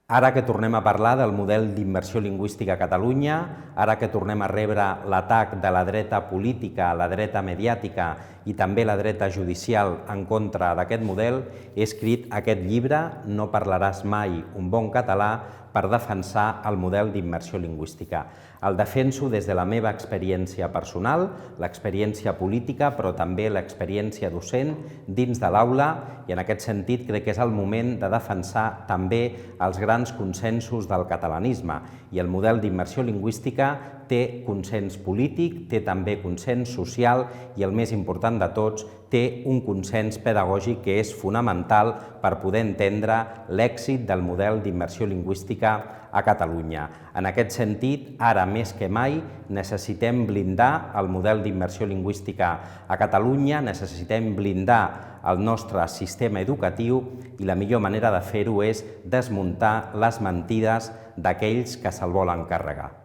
Ara que tornem a parlar del model d'immersió lingüística a Catalunya, ara que tornem a rebre l'atac de la dreta política, la dreta mediàtica i també la dreta judicial en contra d'aquest model, he escrit aquest llibre, No parlaràs mai un bon català, per defensar el model d'immersió lingüística. El defenso des de la meva experiència personal, l'experiència política, però també l'experiència docent dins de l'aula, i en aquest sentit crec que és el moment de defensar també els grans consensos del catalanisme. I el model d'immersió lingüística té consens polític, té també consens social i, el més important de tots, té un consens pedagògic que és fonamental per poder entendre l'èxit del model d'immersió lingüística a Catalunya. En aquest sentit, ara més que mai, necessitem blindar el model d'immersió lingüística a Catalunya, necessitem blindar el nostre sistema educatiu i la millor manera de fer-ho és desmuntar les mentides d'aquells que se'l volen carregar.